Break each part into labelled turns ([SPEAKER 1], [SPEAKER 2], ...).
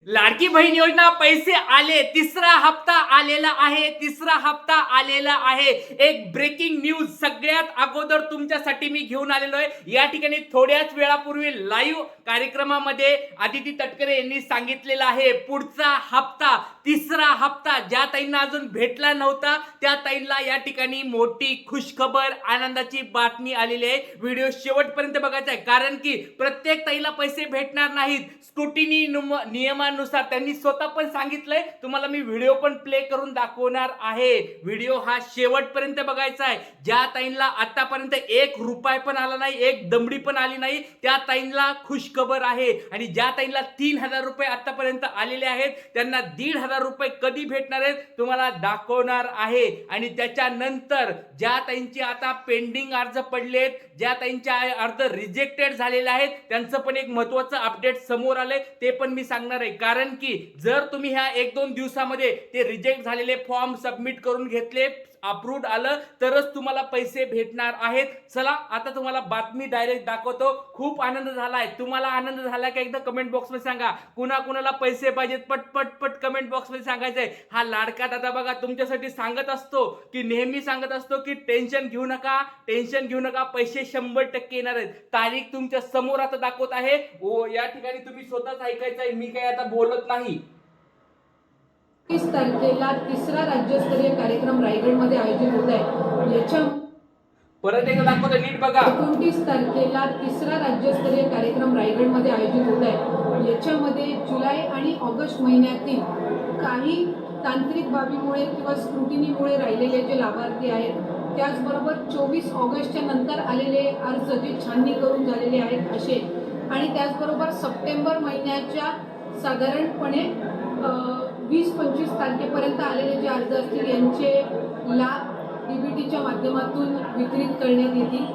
[SPEAKER 1] लाडकी बहीण योजना पैसे आले, तिसरा हप्ता आलेला आहे, तिसरा हप्ता आलेला आहे। एक ब्रेकिंग न्यूज सगळ्यात अगोदर तुमच्यासाठी मी घेऊन आलेलो आहे। या ठिकाणी थोड्याच वेळापूर्वी लाईव्ह कार्यक्रमामध्ये आदिती तटकरे यांनी सांगितलेलं आहे, पुढचा हप्ता, तिसरा हप्ता ज्या ताईंना अजून भेटला नव्हता त्या ताईंना या ठिकाणी मोठी खुशखबर, आनंदाची बातमी आलेली आहे। व्हिडिओ शेवटपर्यंत बघायचा आहे, कारण की प्रत्येक ताईला पैसे भेटणार नाहीत। स्क्रुटिनी नियमानुसार त्यांनी स्वतः पण सांगितलंय, तुम्हाला मी व्हिडिओ पण प्ले करून दाखवणार आहे। व्हिडिओ हा शेवटपर्यंत बघायचा आहे। ज्या ताईंना आतापर्यंत 1 रुपया पण आला नाही, 1 दमडी पण आली नाही, त्या ताईंना खुशखबर आहे। आणि ज्या ताईंना 3000 रुपये आतापर्यंत आलेले आहेत त्यांना 1500 रुपये कधी भेटणार आहेत तुम्हाला दाखवणार आहे। आणि त्याच्यानंतर ज्या ताईंची आता पेंडिंग अर्ज पडलेत, ज्या ताईंचे अर्ज रिजेक्टेड झालेले आहेत, त्यांचं पण एक महत्त्वाचं अपडेट समोर आले, ते पण मी सांगणार आहे। कारण की जर तुम्ही ह्या 1-2 दिवसामध्ये ते रिजेक्ट झालेले फॉर्म सबमिट करून घेतले, अप्रूव्ड आलं, तरच तुम्हाला पैसे भेटणार आहेत। चला आता तुम्हाला बातमी डायरेक्ट दाखवतो। खूप आनंद झालाय, तुम्हाला आनंद झाला का एकदा कमेंट बॉक्स मध्ये सांगा। कुणाला पैसे पाहिजेत पट कमेंट बॉक्स मध्ये सांगायचंय। हा लाडका दादा बघा तुमच्यासाठी सांगत असतो, की नेहमी सांगत असतो की टेन्शन घेऊ नका, टेन्शन घेऊ नका, पैसे 100% येणार आहेत। तारीख तुमच्या समोर आता दाखवत आहे। या ठिकाणी तुम्ही स्वतःच ऐकायचंय, मी काही आता बोलत नाही।
[SPEAKER 2] 30 तारखेला तिसरा राज्यस्तरीय कार्यक्रम रायगडमध्ये आयोजित होत आहे। याच्या
[SPEAKER 1] परत एकदा दाखवतो, नीट बघा।
[SPEAKER 2] 29 तारखेला तिसरा राज्यस्तरीय कार्यक्रम रायगडमध्ये आयोजित होत आहे। याच्यामध्ये जुलै आणि ऑगस्ट महिन्यातील काही तांत्रिक बाबीमुळे किंवा स्क्रुटिनीमुळे राहिलेले जे लाभार्थी आहेत, त्याचबरोबर 24 ऑगस्टच्या नंतर आलेले अर्ज जे छाननी करून झालेले आहेत असे, आणि त्याचबरोबर सप्टेंबर महिन्याच्या साधारणपणे 20-25 तारखेपर्यंत आलेले जे अर्ज असतील यांचे लाभ डीबीटीच्या माध्यमातून वितरित करण्यात येतील।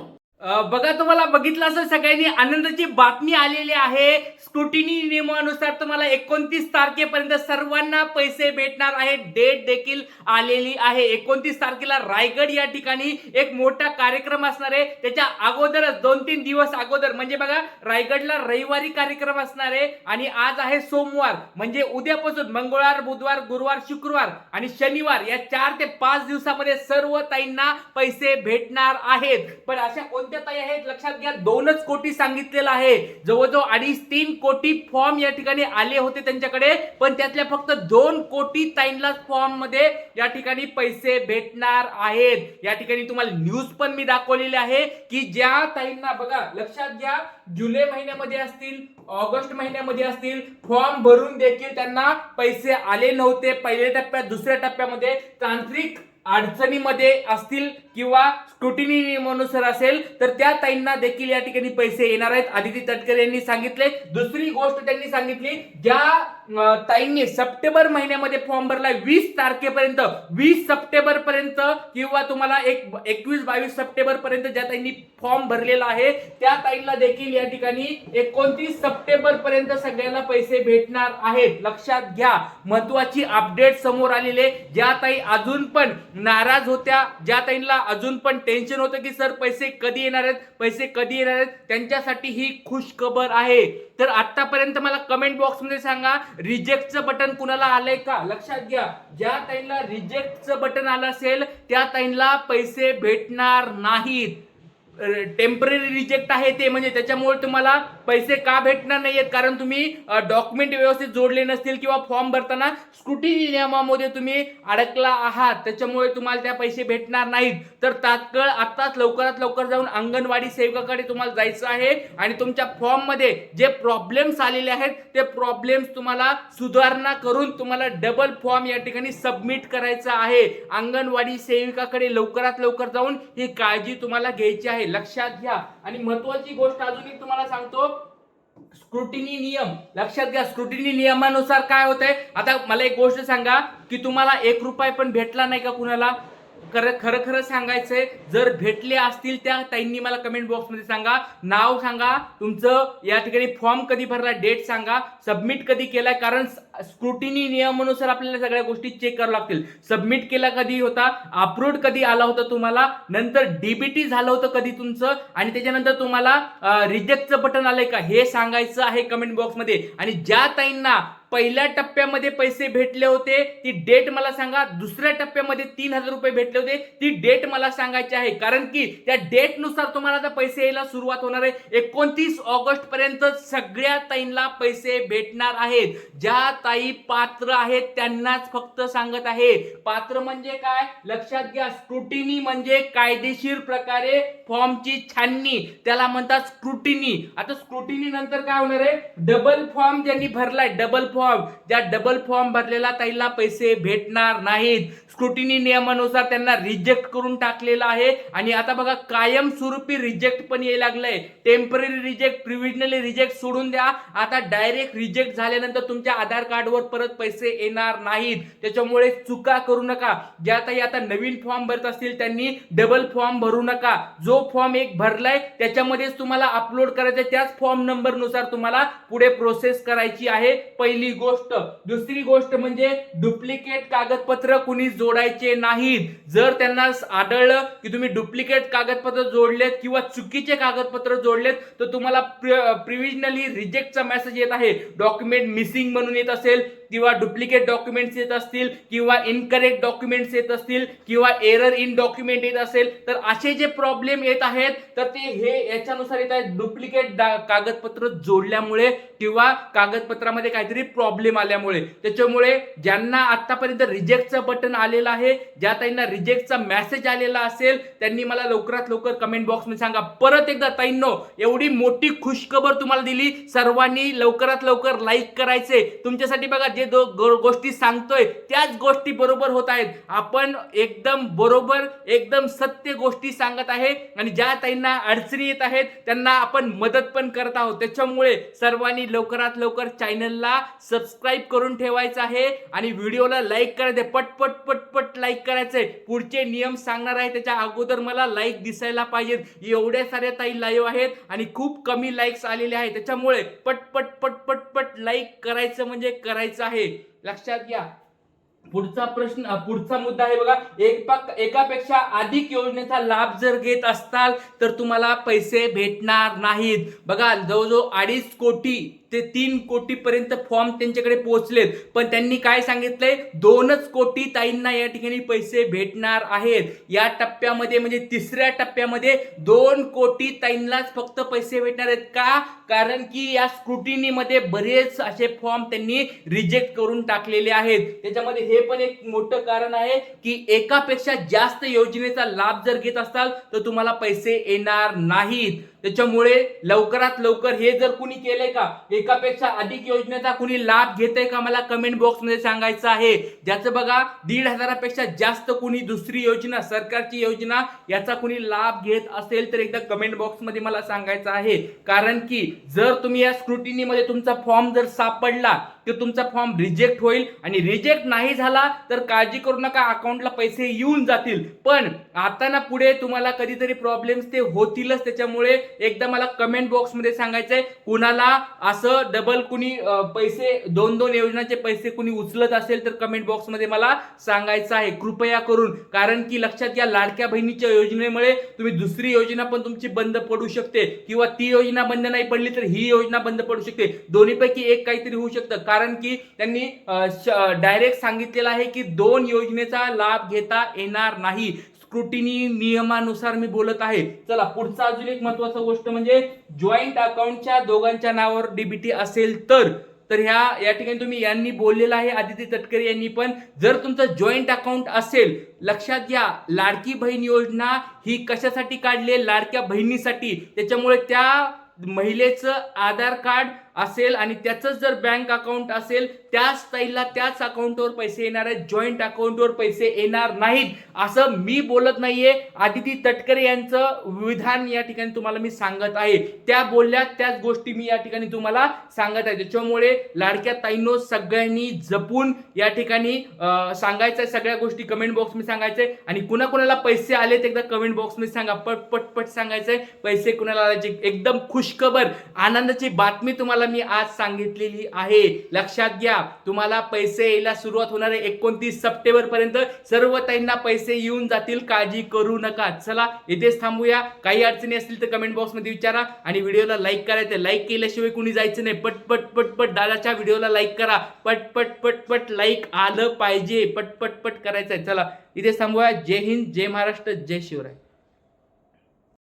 [SPEAKER 1] बघा, तुम्हाला बघितलं असेल सगळ्यांनी, आनंदाची बातमी आलेली आहे। स्क्रुटिनी नियमानुसार तुम्हाला 29 तारखेपर्यंत सर्वांना पैसे भेटणार आहेत। डेट देखील आलेली आहे। 29 तारखेला रायगड या ठिकाणी एक मोठा कार्यक्रम असणार आहे। त्याच्या अगोदरच 2-3 दिवस अगोदर, म्हणजे बघा रविवारला रविवारी कार्यक्रम असणार आहे आणि आज आहे सोमवार, म्हणजे उद्यापासून मंगळवार, बुधवार, गुरुवार, शुक्रवार आणि शनिवार या 4 ते 5 दिवसामध्ये सर्व ताईंना पैसे भेटणार आहेत। पण अशा कोणत्या ताई आहेत लक्षात घ्या, 2च कोटी सांगितलेलं आहे। जवळजवळ 2.5-3 कोटी फॉर्म या ठिकाणी आले होते त्यांच्याकडे, पण त्यातल्या फक्त 2 कोटी ताईंना फॉर्म मध्ये या ठिकाणी पैसे भेटणार आहेत। या ठिकाणी तुम्हाला न्यूज पण मी दाखवलेली आहे, की ज्या ताईंना बघा लक्षात घ्या, जुलै महिन्यामध्ये असतील, ऑगस्ट महिन्यामध्ये असतील, फॉर्म भरून देखील त्यांना पैसे आले नव्हते। पहिल्या टप्प्यात, दुसऱ्या टप्प्यामध्ये तांत्रिक अडचणीमध्ये असतील किंवा स्क्रुटिनी नियमानुसार असेल, तर त्या ताईंना देखील या ठिकाणी पैसे येणार आहेत, आदिती तटकरे यांनी सांगितले। दुसरी गोष्ट त्यांनी सांगितली, ज्या ताईंनी सप्टेंबर महिन्यामध्ये फॉर्म भरलाय 20 तारखेपर्यंत, 20 सप्टेंबर पर्यंत किंवा तुम्हाला 21-22 सप्टेंबर पर्यंत ज्या ताईंनी फॉर्म भरलेला आहे, त्या ताईंना देखील या ठिकाणी 29 सप्टेंबर पर्यंत सगळ्यांना पैसे भेटणार आहेत। लक्षात घ्या, महत्वाची अपडेट समोर आलेले। ज्या ताई अजून पण नाराज होत्या, ज्या ताईंना अजून पण टेन्शन होतं की सर पैसे कधी येणार आहेत, पैसे कधी येणार आहेत, त्यांच्यासाठी ही खुश खबर आहे। तर आतापर्यंत मला कमेंट बॉक्स मध्ये सांगा, रिजेक्टचं बटन कुणाला आलंय का? लक्षात घ्या, ज्या ताईंना रिजेक्टचं बटन आलं असेल त्या ताईंना पैसे भेटणार नाहीत। टेम्पररी रिजेक्ट आहे ते, म्हणजे त्याच्यामुळे तुम्हाला पैसे का भेटणार नाहीयेत, कारण तुम्ही डॉक्युमेंट व्यवस्थित जोडले नसतील किंवा फॉर्म भरताना स्क्रुटिनी नियमामध्ये तुम्ही अडकला आहात, त्याच्यामुळे तुम्हाला त्या पैसे भेटणार नाहीत। तर तात्काळ आताच लवकरात लवकर जाऊन अंगणवाडी सेवकाकडे तुम्हाला जायचं आहे आणि तुमच्या फॉर्म मध्ये जे प्रॉब्लेम्स आलेले आहेत ते प्रॉब्लेम्स तुम्हाला सुधारणा करून तुम्हाला डबल फॉर्म या ठिकाणी सबमिट करायचा आहे। अंगणवाडी सेविकाकडे लवकरात लवकर जाऊन ही काळजी तुम्हाला घ्यायची आहे, लक्षात घ्या। आणि महत्वाची गोष्ट अजून एक तुम्हाला सांगतो, स्क्रुटिनी नियम लक्षात घ्या। स्क्रुटिनी नियमानुसार काय होतंय, आता मला एक गोष्ट सांगा, की तुम्हाला 1 रुपया पण भेटला नाही का कुणाला? खरं सांगायचंय, जर भेटले असतील त्या ताईंनी मला कमेंट बॉक्स मध्ये सांगा, नाव सांगा तुमचं, या ठिकाणी फॉर्म कधी भरला, डेट सांगा, सबमिट कधी केलाय, कारण स्क्रुटिनी नियमानुसार आपल्याला सगळ्या गोष्टी चेक कराव्या लागतील. सबमिट केला कधी होता, अपलोड कधी आला होता तुम्हाला, नंतर डीबीटी झालं होतं कधी तुमचं, आणि त्याच्यानंतर तुम्हाला रिजेक्टचं बटन आलंय का हे सांगायचं आहे कमेंट बॉक्समध्ये. आणि ज्या ताईंना पहिल्या टप्प्यामध्ये पैसे भेटले होते ती डेट मला सांगा, दुसऱ्या टप्प्यामध्ये 3,000 रुपये भेटले होते ती डेट मला सांगायची आहे, कारण की त्या डेट नुसार तुम्हाला आता पैसे यायला सुरुवात होणार आहे. 29 ऑगस्ट पर्यंत सगळ्या ताईंना पैसे भेटणार आहेत. ज्या ताई पात्र आहेत त्यांनाच फक्त सांगत आहे. पात्र म्हणजे काय लक्षात घ्या, स्क्रुटिनी म्हणजे कायदेशीर प्रकारे फॉर्मची छाननी, त्याला म्हणतात स्क्रुटिनी. आता स्क्रुटिनी नंतर काय होणार आहे, डबल फॉर्म ज्यांनी भरलाय, डबल फॉर्म, ज्या डबल फॉर्म भरलेला ताईला पैसे भेटणार नाहीत. स्क्रुटिनी नियमानुसार त्यांना रिजेक्ट करून टाकलेलं आहे. आणि आता बघा कायमस्वरूपी रिजेक्ट पण यायला लागलंय. टेम्पररी रिजेक्ट, प्रिव्हिजनली रिजेक्ट सोडून द्या, आता डायरेक्ट रिजेक्ट झाल्यानंतर तुमच्या आधार कार्डवर परत पैसे येणार नाहीत. त्याच्यामुळे चुका करू नका. ज्या ताई आता नवीन फॉर्म भरत असतील त्यांनी डबल फॉर्म भरू नका. जो फॉर्म एक भरलाय त्याच्यामध्येच तुम्हाला अपलोड करायचं, त्याच फॉर्म नंबर नुसार तुम्हाला पुढे प्रोसेस करायची आहे, पहिली गोष्ट. दुसरी गोष्ट म्हणजे डुप्लिकेट कागदपत्र कुणी जोडायचे नाहीत. जर त्यांना आढळलं की तुम्ही डुप्लिकेट कागदपत्र जोडलेत किंवा चुकीचे कागदपत्र जोडलेत तर तुम्हाला प्रिव्हिजनली रिजेक्टचा मेसेज येत आहे. डॉक्युमेंट मिसिंग म्हणून येत असेल किंवा डुप्लिकेट डॉक्युमेंट्स येत असतील किंवा इनकरेक्ट डॉक्युमेंट्स येत असतील किंवा एरर इन डॉक्युमेंट येत असेल, तर असे जे प्रॉब्लेम येत आहेत तर ते हे याच्यानुसार येत आहेत, डुप्लिकेट कागदपत्र जोडल्यामुळे किंवा कागदपत्रामध्ये काहीतरी प्रॉब्लेम आल्यामुळे. त्याच्यामुळे ज्यांना आतापर्यंत रिजेक्टचं बटन आलेलं आहे, ज्या ताईंना रिजेक्टचा मेसेज आलेला असेल त्यांनी मला लवकरात लवकर कमेंट बॉक्समध्ये सांगा. परत एकदा ताईंनो, एवढी मोठी खुशखबर तुम्हाला दिली, सर्वांनी लवकरात लवकर लाईक करायचे. तुमच्यासाठी बघा जे गोष्टी सांगतोय त्याच गोष्टी बरोबर होत आहेत. आपण एकदम बरोबर एकदम सत्य गोष्टी सांगत आहे आणि ज्या ताईंना अडचणी येत आहेत त्यांना आपण मदत पण करत आहोत. त्याच्यामुळे सर्वांनी लवकरात लवकर चॅनलला सबस्क्राईब करून ठेवायचं आहे आणि व्हिडिओला लाईक करायचे, पटपट पटपट लाईक करायचंय. पुढचे नियम सांगणार आहे त्याच्या अगोदर मला लाईक दिसायला पाहिजेत. एवढ्या साऱ्या ताई लाईव्ह आहेत आणि खूप कमी लाईक्स आलेले आहेत, त्याच्यामुळे पटपट पटपट पट लाईक करायचं म्हणजे करायचं आहे, लक्षात घ्या. पुढचा मुद्दा आहे बघा, एकापेक्षा अधिक योजनेचा लाभ जर घेत असताल तर तुम्हाला पैसे भेटणार नाहीत. बघा जवळजवळ 2.5 कोटी ते 3 कोटी पर्यंत फॉर्म त्यांच्याकडे पोहोचलेत, पण त्यांनी काय सांगितलंय, 2च कोटी ताईंना या ठिकाणी पैसे भेटणार आहेत. या टप्प्यामध्ये म्हणजे तिसऱ्या टप्प्यामध्ये 2 कोटी ताईंनाच फक्त पैसे भेटणार आहेत. का? कारण की या स्क्रुटिनी मध्ये बरेच असे फॉर्म त्यांनी रिजेक्ट करून टाकलेले आहेत. त्याच्यामध्ये हे पण एक मोठं कारण आहे की एकापेक्षा जास्त योजनेचा लाभ जर घेत असाल तर तुम्हाला पैसे येणार नाहीत. त्याच्यामुळे लवकरात लवकर हे जर कुणी केले का, एकापेक्षा अधिक योजनेचा कुणी लाभ घेतय का, मला कमेंट बॉक्स मध्ये सांगायचं आहे. ज्याचं बघा 1,500 पेक्षा जास्त कुणी दुसरी योजना, सरकारची योजना याचा कुणी लाभ घेत असेल तर एकदा कमेंट बॉक्स मध्ये मला सांगायचं आहे. कारण की जर तुम्ही या स्क्रुटिनी मध्ये तुमचा फॉर्म जर सापडला तर तुमचा फॉर्म रिजेक्ट होईल आणि रिजेक्ट नाही झाला तर काळजी करू नका, अकाउंटला पैसे येऊन जातील. पण आता ना पुढे तुम्हाला कधीतरी प्रॉब्लेम्स ते होतीलच. त्याच्यामुळे एकदा मला कमेंट बॉक्स मध्ये सांगायचंय, कुणाला असं डबल कुणी पैसे 2-2 योजनाचे पैसे कुणी उचलत असेल तर कमेंट बॉक्स मध्ये मला सांगायचं आहे कृपया करून. कारण की लक्षात घ्या, लाडक्या बहिणीच्या योजनेमुळे तुम्ही दुसरी योजना पण तुमची बंद पडू शकते किंवा ती योजना बंद नाही पडली तर ही योजना बंद पडू शकते. दोन्हीपैकी एक काहीतरी होऊ शकतं, कारण की त्यांनी डायरेक्ट सांगितलेलं आहे की 2 योजनेचा लाभ घेता येणार नाही. स्क्रुटिनी नियमानुसार मी बोलत आहे. चला पुढचा अजून एक महत्वाचा गोष्ट म्हणजे जॉईंट अकाउंटच्या दोघांच्या नावावर डीबीटी असेल तर या ठिकाणी तुम्ही यांनी बोललेलं आहे, आदिती तटकरे यांनी पण, जर तुमचं जॉईंट अकाउंट असेल, लक्षात घ्या लाडकी बहीण योजना ही कशासाठी काढली, लाडक्या बहिणीसाठी. त्याच्यामुळे त्या महिलेचं आधार कार्ड असेल आणि त्याचंच जर बँक अकाउंट असेल त्याच ताईला त्याच अकाउंटवर पैसे येणार आहेत, जॉईंट अकाउंटवर पैसे येणार नाहीत असं मी बोलत नाहीये. आदिती तटकरे यांचं विधान या ठिकाणी तुम्हाला मी सांगत आहे, त्या बोलल्या त्याच गोष्टी मी या ठिकाणी तुम्हाला सांगत आहे. त्याच्यामुळे लाडक्या ताईंनो सगळ्यांनी जपून या ठिकाणी सांगायचं, सगळ्या गोष्टी कमेंट बॉक्स मध्ये सांगायचंय. आणि कुणाकुणाला पैसे आलेत एकदा कमेंट बॉक्स मध्ये सांगा, पट पट पट सांगायचंय पैसे कुणाला आले. एकदम खुशखबर आनंदाची बातमी तुम्हाला तुम्हाला मी आज सांगितलेली आहे. लक्षात घ्या, तुम्हाला पैसे यायला सुरुवात होणार आहे 29 सप्टेंबर पर्यंत. सर्व ताईंना पैसे येऊन जातील, काळजी करू नका. चला इथेच थांबूया. काही अडचणी असतील तर कमेंट बॉक्स मध्ये विचारा आणि व्हिडिओला लाईक करायचं. लाईक केल्याशिवाय कुणी जायचं नाही. पटपट पटपट दादाच्या व्हिडिओला लाईक करा. पटपट पटपट लाईक आलं पाहिजे. पटपट पट करायचंय. चला इथेच थांबूया. जय हिंद, जय महाराष्ट्र, जय शिवराय.